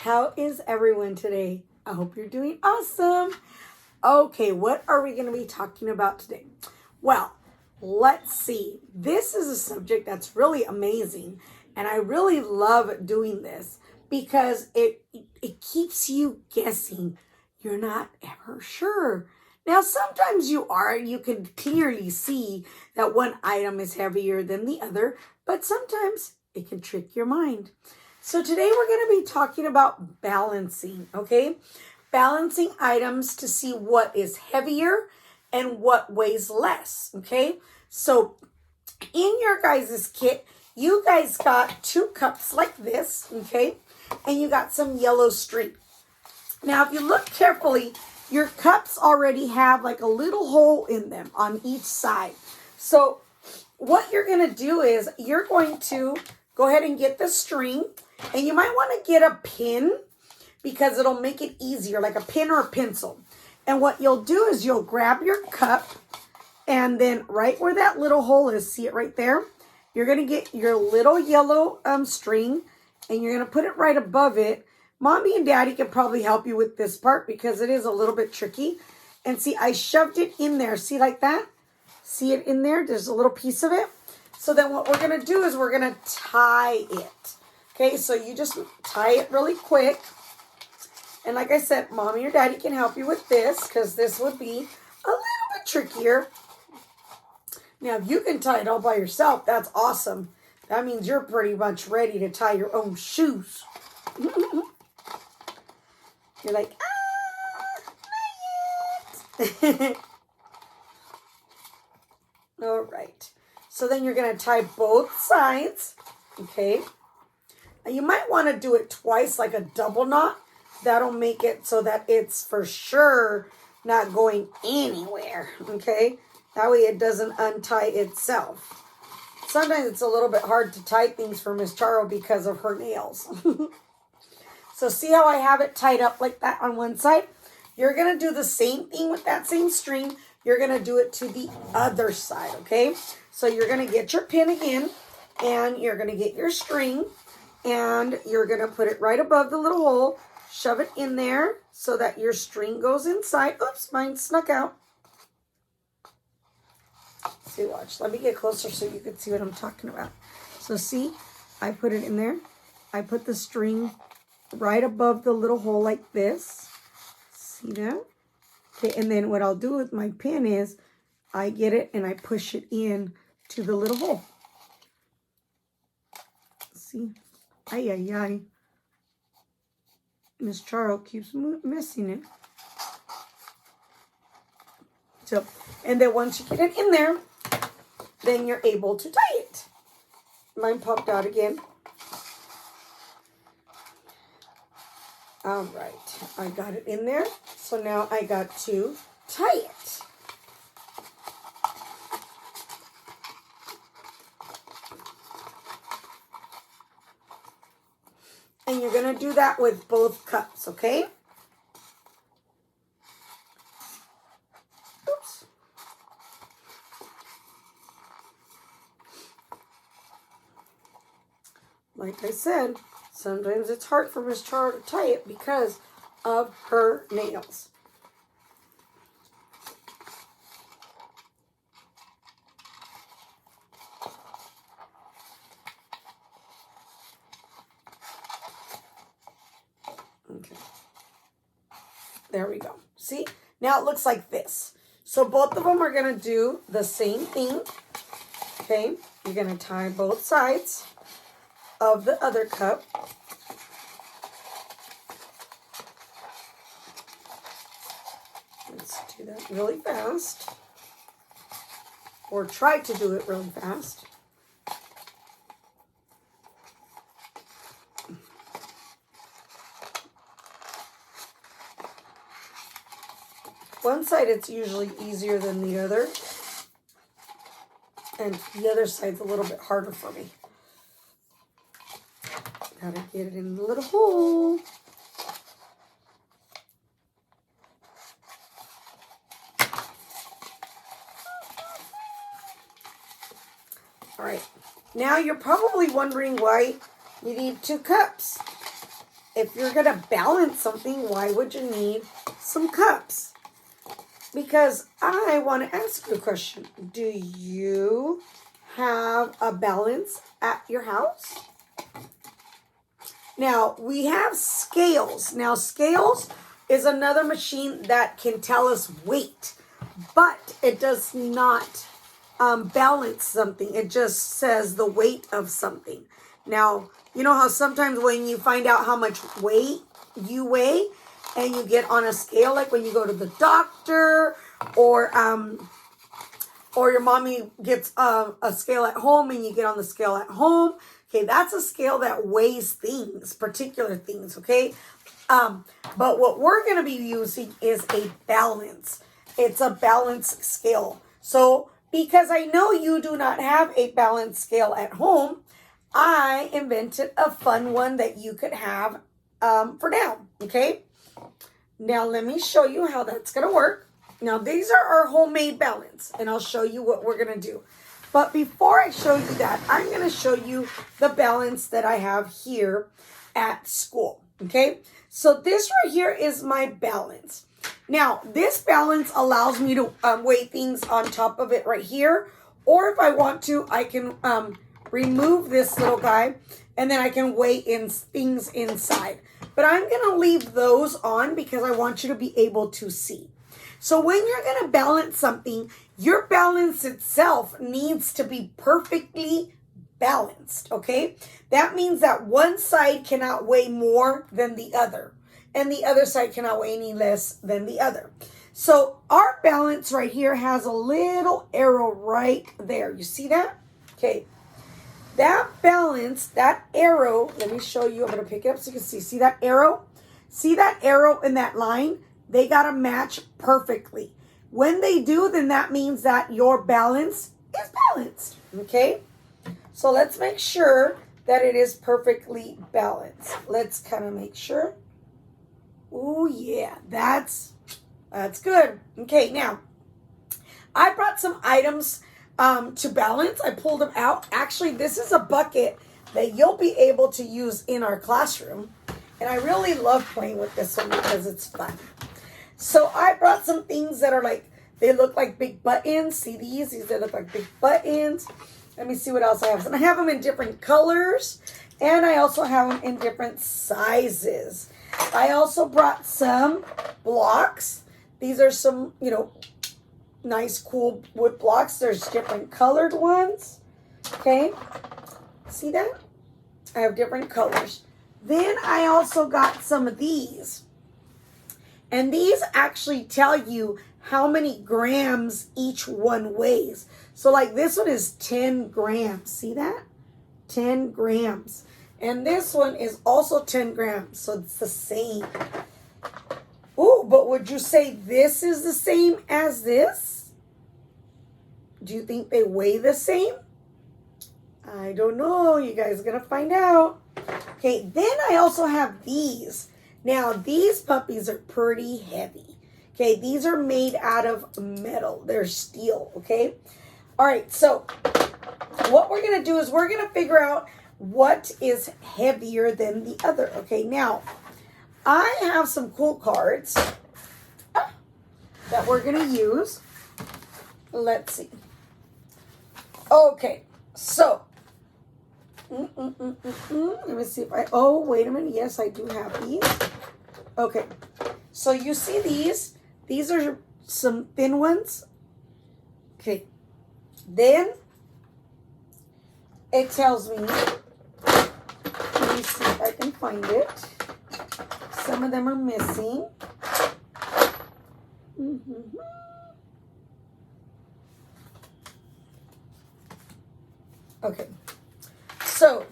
How is everyone today? I hope you're doing awesome. Okay, what are we going to be talking about today? Well, let's see. This is a subject that's really amazing, and I really love doing this because it keeps you guessing. You're not ever sure. Now, sometimes you are. You can clearly see that one item is heavier than the other, but sometimes it can trick your mind. So today we're going to be talking about balancing, okay? Balancing items to see what is heavier and what weighs less, okay? So in your guys' kit, you guys got 2 cups like this, okay? And you got some yellow string. Now, if you look carefully, your cups already have like a little hole in them on each side. So what you're going to do is you're going to go ahead and get the string, and you might want to get a pin because it'll make it easier, like a pen or a pencil. And what you'll do is you'll grab your cup, and then right where that little hole is, see it right there? You're going to get your little yellow string, and you're going to put it right above it. Mommy and Daddy can probably help you with this part because it is a little bit tricky. And see, I shoved it in there. See, like that? See it in there? There's a little piece of it. So then what we're going to do is we're going to tie it. Okay, so you just tie it really quick. And like I said, Mommy or Daddy can help you with this because this would be a little bit trickier. Now, if you can tie it all by yourself, that's awesome. That means you're pretty much ready to tie your own shoes. You're like, not yet. All right. So then you're going to tie both sides. Okay. And you might want to do it twice, like a double knot. That'll make it so that it's for sure not going anywhere. Okay. That way it doesn't untie itself. Sometimes it's a little bit hard to tie things for Miss Charo because of her nails. So see how I have it tied up like that on one side? You're going to do the same thing with that same string. You're going to do it to the other side, okay? So you're going to get your pin again, and you're going to get your string, and you're going to put it right above the little hole, shove it in there so that your string goes inside. Oops, mine snuck out. See, watch. Let me get closer so you can see what I'm talking about. So see, I put it in there. I put the string right above the little hole like this. See that? Okay, and then what I'll do with my pin is I get it and I push it in to the little hole. See? Ay, ay, ay. Miss Charo keeps missing it. So, and then once you get it in there, then you're able to tie it. Mine popped out again. All right, I got it in there. So now I got to tie it. And you're going to do that with both cups, okay? Oops. Like I said, sometimes it's hard for Miss Charo to tie it because of her nails. Okay. There we go. See? Now it looks like this. So both of them are going to do the same thing. Okay? You're going to tie both sides of the other cup. Let's do that really fast. Or try to do it really fast. One side it's usually easier than the other. And the other side's a little bit harder for me. Gotta get it in the little hole. All right. Now you're probably wondering why you need 2 cups. if you're going to balance something, why would you need some cups? Because I want to ask you a question. Do you have a balance at your house? Now, we have scales. Now, scales is another machine that can tell us weight, but it does not balance something. It just says the weight of something. Now, you know how sometimes when you find out how much weight you weigh and you get on a scale, like when you go to the doctor or your mommy gets a scale at home and you get on the scale at home. Okay, that's a scale that weighs things, particular things, okay? But what we're going to be using is a balance. It's a balance scale. So, because I know you do not have a balance scale at home, I invented a fun one that you could have for now, okay? Now, let me show you how that's going to work. Now, these are our homemade balance, and I'll show you what we're going to do. But before I show you that, I'm going to show you the balance that I have here at school, okay? So this right here is my balance. Now, this balance allows me to weigh things on top of it right here. Or if I want to, I can remove this little guy, and then I can weigh in things inside. But I'm going to leave those on because I want you to be able to see. So when you're going to balance something, your balance itself needs to be perfectly balanced, okay? That means that one side cannot weigh more than the other, and the other side cannot weigh any less than the other. So our balance right here has a little arrow right there. You see that? Okay. That balance, that arrow, let me show you. I'm going to pick it up so you can see. See that arrow? See that arrow in that line? They got to match perfectly. When they do, then that means that your balance is balanced. Okay? So let's make sure that it is perfectly balanced. Let's kind of make sure. Oh, yeah. That's good. Okay, now, I brought some items to balance. I pulled them out. Actually, this is a bucket that you'll be able to use in our classroom. And I really love playing with this one because it's fun. So I brought some things that are like, they look like big buttons. See these? These they look like big buttons. Let me see what else I have. And I have them in different colors. And I also have them in different sizes. I also brought some blocks. These are some, nice, cool wood blocks. There's different colored ones. Okay. See that? I have different colors. Then I also got some of these. And these actually tell you how many grams each one weighs. So like this one is 10 grams. See that? 10 grams. And this one is also 10 grams. So it's the same. Oh, but would you say this is the same as this? Do you think they weigh the same? I don't know. You guys are going to find out. Okay, then I also have these. Now, these puppies are pretty heavy. Okay, these are made out of metal. They're steel, okay? All right, so what we're going to do is we're going to figure out what is heavier than the other. Okay, now, I have some cool cards that we're going to use. Let's see. Okay, so let me see if oh, wait a minute. Yes, I do have these. Okay. So you see these? These are some thin ones. Okay. Then it tells me, let me see if I can find it. Some of them are missing. Okay. So,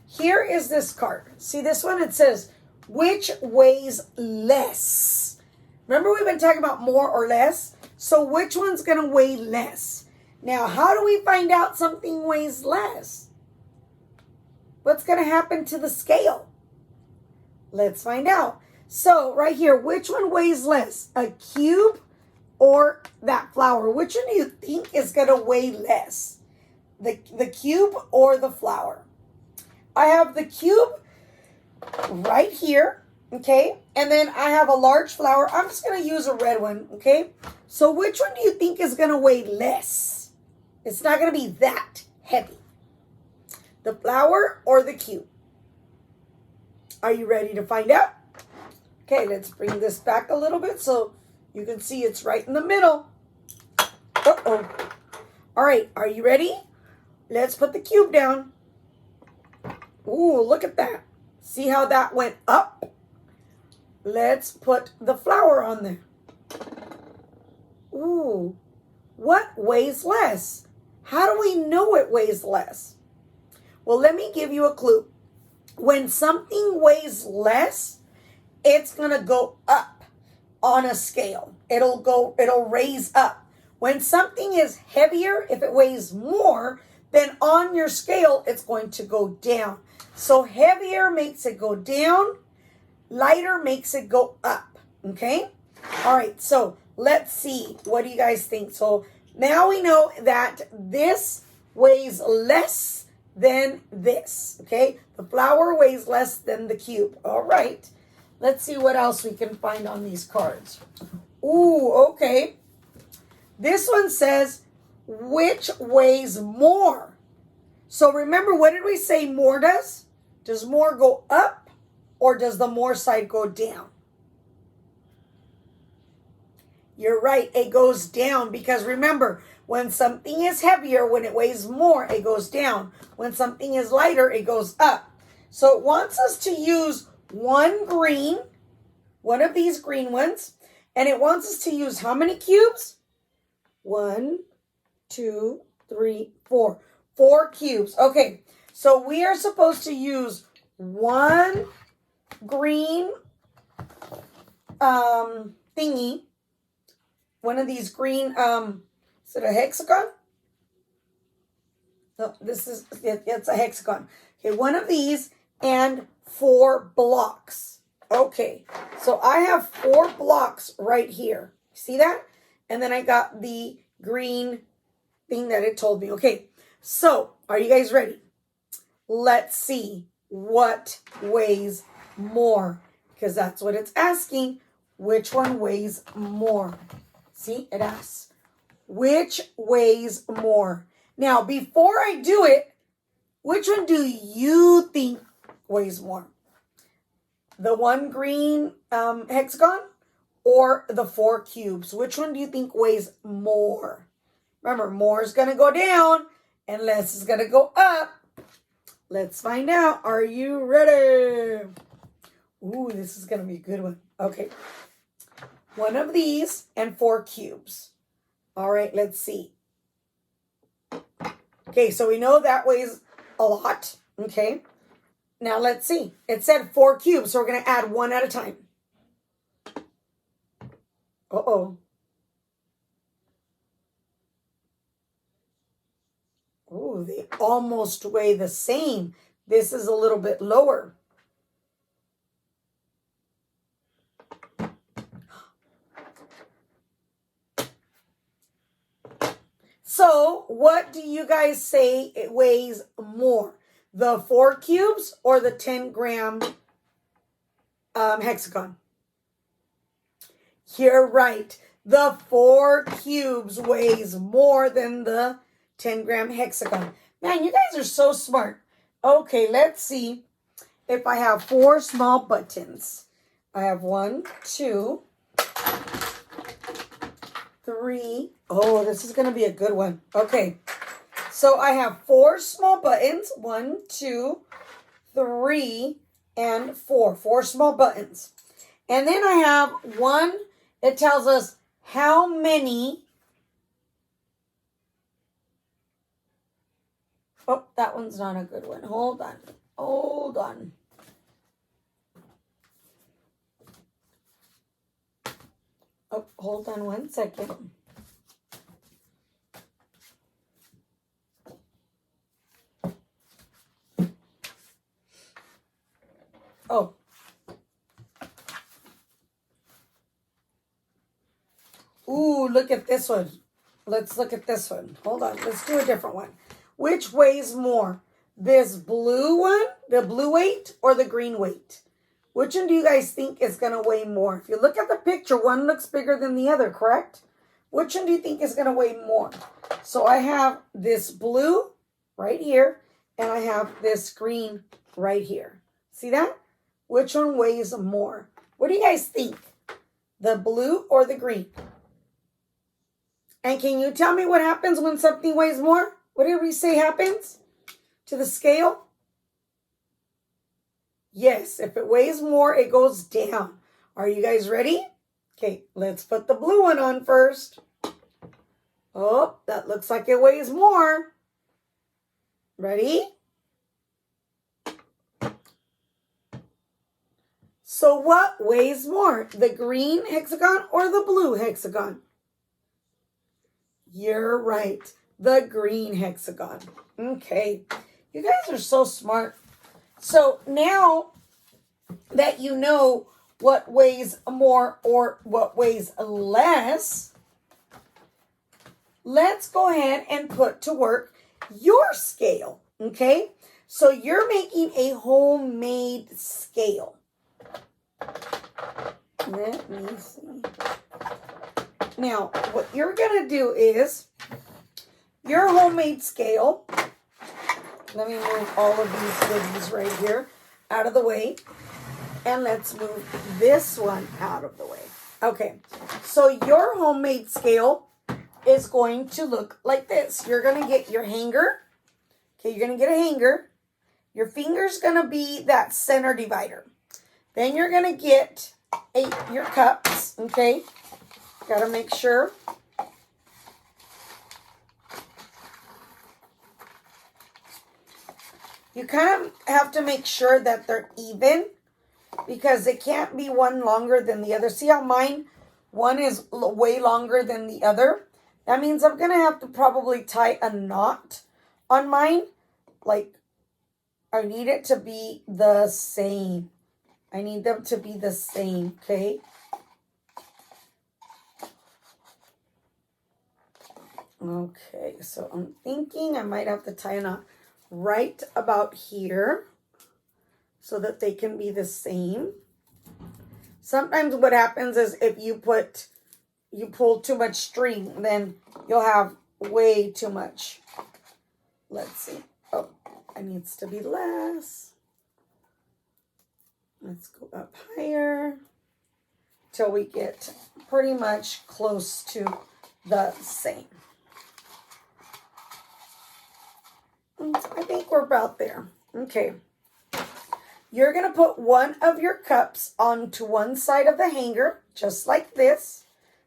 here is this card. See this one? It says, which weighs less? Remember we've been talking about more or less? So, which one's going to weigh less? Now, how do we find out something weighs less? What's going to happen to the scale? Let's find out. So, right here, which one weighs less? A cube or that flower? Which one do you think is going to weigh less? The cube or the flower? I have the cube right here, okay? And then I have a large flower. I'm just going to use a red one, okay? So which one do you think is going to weigh less? It's not going to be that heavy. The flower or the cube? Are you ready to find out? Okay, let's bring this back a little bit so you can see it's right in the middle. Uh-oh. All right, are you ready? Let's put the cube down. Ooh, look at that. See how that went up? Let's put the flower on there. Ooh, what weighs less? How do we know it weighs less? Well, let me give you a clue. When something weighs less, it's going to go up on a scale. It'll raise up. When something is heavier, if it weighs more, then on your scale, it's going to go down. So heavier makes it go down. Lighter makes it go up. Okay? All right. So let's see. What do you guys think? So now we know that this weighs less than this. Okay? The flower weighs less than the cube. All right. Let's see what else we can find on these cards. Ooh, okay. This one says, which weighs more? So remember, what did we say more does? Does more go up or does the more side go down? You're right, it goes down because remember, when something is heavier, when it weighs more, it goes down. When something is lighter, it goes up. So it wants us to use one green, one of these green ones, and it wants us to use how many cubes? 1, 2, 3, 4. 4 cubes. Okay, so we are supposed to use one green thingy, one of these green, is it a hexagon? No, it's a hexagon. Okay, one of these and 4 blocks. Okay, so I have 4 blocks right here. See that? And then I got the green thing that it told me. Okay, so are you guys ready? Let's see what weighs more, because that's what it's asking. Which one weighs more? See, it asks, which weighs more? Now, before I do it, which one do you think weighs more? The one green hexagon or the 4 cubes? Which one do you think weighs more? Remember, more is going to go down and less is going to go up. Let's find out. Are you ready? Ooh, this is going to be a good one. Okay. One of these and 4 cubes. All right, let's see. Okay, so we know that weighs a lot. Okay. Now let's see. It said 4 cubes, so we're going to add one at a time. Uh-oh. Oh, they almost weigh the same. This is a little bit lower. So, what do you guys say it weighs more? The 4 cubes or the 10-gram hexagon? You're right. The 4 cubes weighs more than the 10-gram hexagon. Man, you guys are so smart. Okay, let's see if I have 4 small buttons. I have 1, 2, 3. Oh, this is going to be a good one. Okay, so I have 4 small buttons. 1, 2, 3, and 4. 4 small buttons. And then I have 1. It tells us how many. Oh, that one's not a good one. Hold on. Hold on. Oh, hold on 1 second. Oh. Ooh, look at this one. Let's look at this one. Hold on. Let's do a different one. Which weighs more? This blue one, the blue weight or the green weight? Which one do you guys think is going to weigh more? If you look at the picture, one looks bigger than the other, correct? Which one do you think is going to weigh more? So I have this blue right here, and I have this green right here. See that? Which one weighs more? What do you guys think? The blue or the green? And can you tell me what happens when something weighs more? What did we say happens to the scale? Yes, if it weighs more, it goes down. Are you guys ready? Okay, let's put the blue one on first. Oh, that looks like it weighs more. Ready? So what weighs more, the green hexagon or the blue hexagon? You're right, the green hexagon. Okay, you guys are so smart. So now that you know what weighs more or what weighs less, let's go ahead and put to work your scale, okay? So you're making a homemade scale. Let me see. Now, what you're going to do is your homemade scale. Let me move all of these goodies right here out of the way. And let's move this one out of the way. Okay, so your homemade scale is going to look like this. You're going to get your hanger. Okay, you're going to get a hanger. Your finger's going to be that center divider. Then you're going to get your cups, okay? Got to make sure. You kind of have to make sure that they're even because it can't be one longer than the other. See how mine, one is way longer than the other? That means I'm going to have to probably tie a knot on mine. Like, I need it to be the same. I need them to be the same, okay? Okay, so I'm thinking I might have to tie a knot right about here so that they can be the same. Sometimes what happens is if you pull too much string, then you'll have way too much. Let's see. Oh, it needs to be less. Let's go up higher till we get pretty much close to the same. I think we're about there. Okay. You're going to put one of your cups onto one side of the hanger, just like this.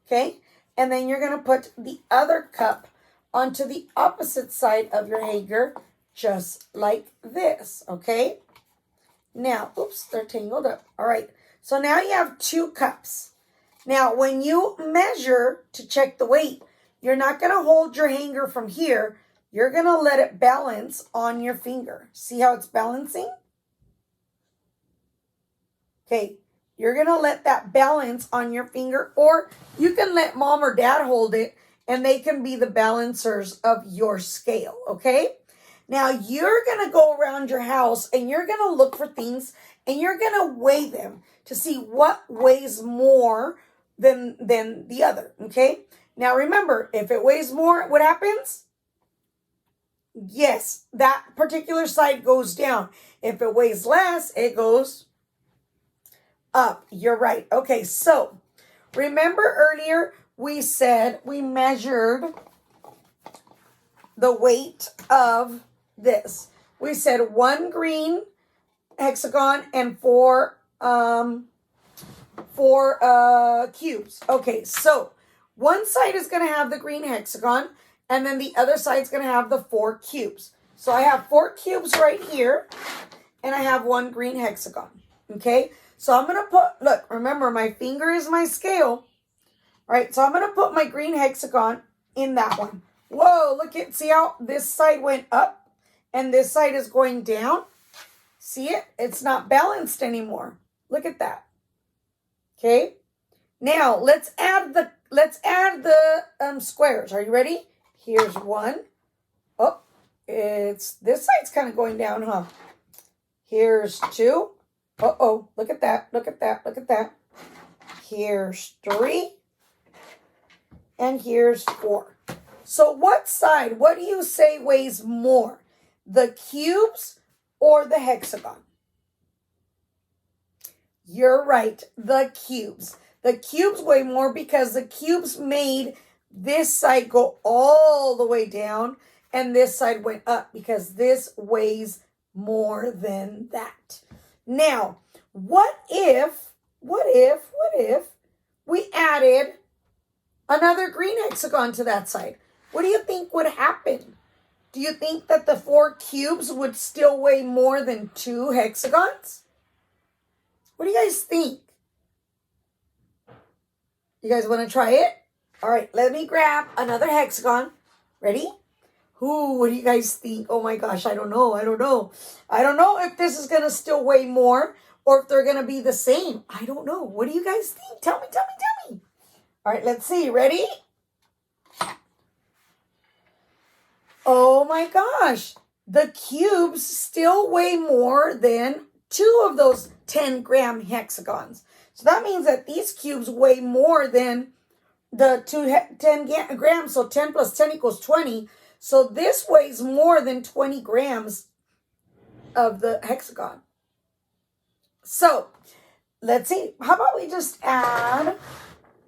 Okay. And then you're going to put the other cup onto the opposite side of your hanger, just like this. Okay. Now, oops, they're tangled up. All right. So now you have 2 cups. Now, when you measure to check the weight, you're not going to hold your hanger from here. You're going to let it balance on your finger. See how it's balancing? Okay, you're going to let that balance on your finger, or you can let mom or dad hold it, and they can be the balancers of your scale, okay? Now, you're going to go around your house, and you're going to look for things, and you're going to weigh them to see what weighs more than the other, okay? Now, remember, if it weighs more, what happens? Yes, that particular side goes down. If it weighs less, it goes up. You're right. Okay, so remember earlier we said we measured the weight of this. We said 1 green hexagon and 4 cubes. Okay, so one side is going to have the green hexagon, and then the other side is going to have the 4 cubes. So I have 4 cubes right here, and I have 1 green hexagon. Okay, so I'm going to put, look, remember my finger is my scale. All right, so I'm going to put my green hexagon in that one. Whoa, look at, see how this side went up and this side is going down? See it? It's not balanced anymore. Look at that. Okay, now let's add the squares. Are you ready? Here's 1. Oh, It's this side's kind of going down, huh? Here's 2. Uh-oh, look at that, look at that, look at that. Here's 3. And here's 4. So what side, what do you say weighs more? The cubes or the hexagon? You're right, the cubes. The cubes weigh more because the cubes made this side go all the way down and this side went up because this weighs more than that. Now, what if we added another green hexagon to that side? What do you think would happen? Do you think that the 4 cubes would still weigh more than 2 hexagons? What do you guys think? You guys want to try it? All right, let me grab another hexagon. Ready? Ooh, what do you guys think? Oh my gosh, I don't know. I don't know if this is going to still weigh more or if they're going to be the same. I don't know. What do you guys think? Tell me. All right, let's see. Ready? Oh my gosh. The cubes still weigh more than 2 of those 10-gram hexagons. So that means that these cubes weigh more than the 10 grams. So 10 plus 10 equals 20. So this weighs more than 20 grams of the hexagon. So let's see. How about we just add...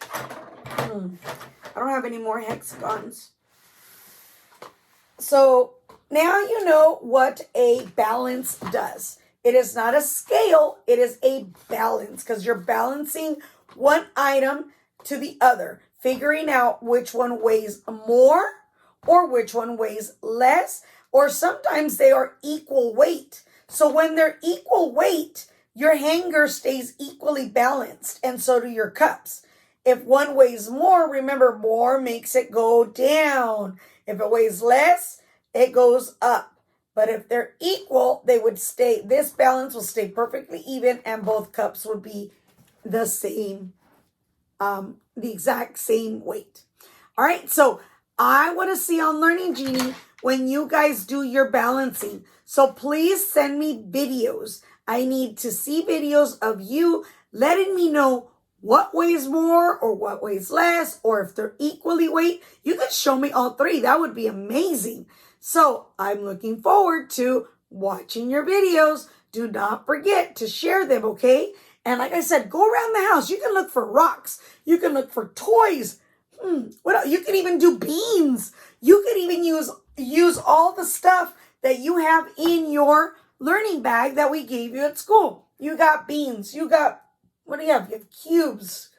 I don't have any more hexagons. So now you know what a balance does. It is not a scale, it is a balance because you're balancing one item to the other, figuring out which one weighs more or which one weighs less, or sometimes they are equal weight. So when they're equal weight, your hanger stays equally balanced, and so do your cups. If one weighs more, remember, more makes it go down. If it weighs less, it goes up. But if they're equal, they would stay, this balance will stay perfectly even and both cups would be the same, the exact same weight. All right, so I want to see on Learning Genie when you guys do your balancing. So please send me videos. I need to see videos of you letting me know what weighs more or what weighs less, or if they're equally weight. You could show me all 3. That would be amazing. So I'm looking forward to watching your videos. Do not forget to share them, okay? And like I said, go around the house. You can look for rocks. You can look for toys. What else? You can even do beans. You can even use all the stuff that you have in your learning bag that we gave you at school. You got beans. You got, what do you have? You have cubes.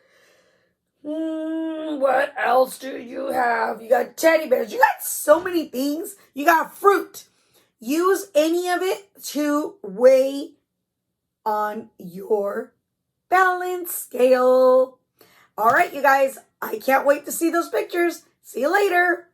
What else do you have? You got teddy bears. You got so many things. You got fruit. Use any of it to weigh on your balance scale. All right, you guys. I can't wait to see those pictures. See you later.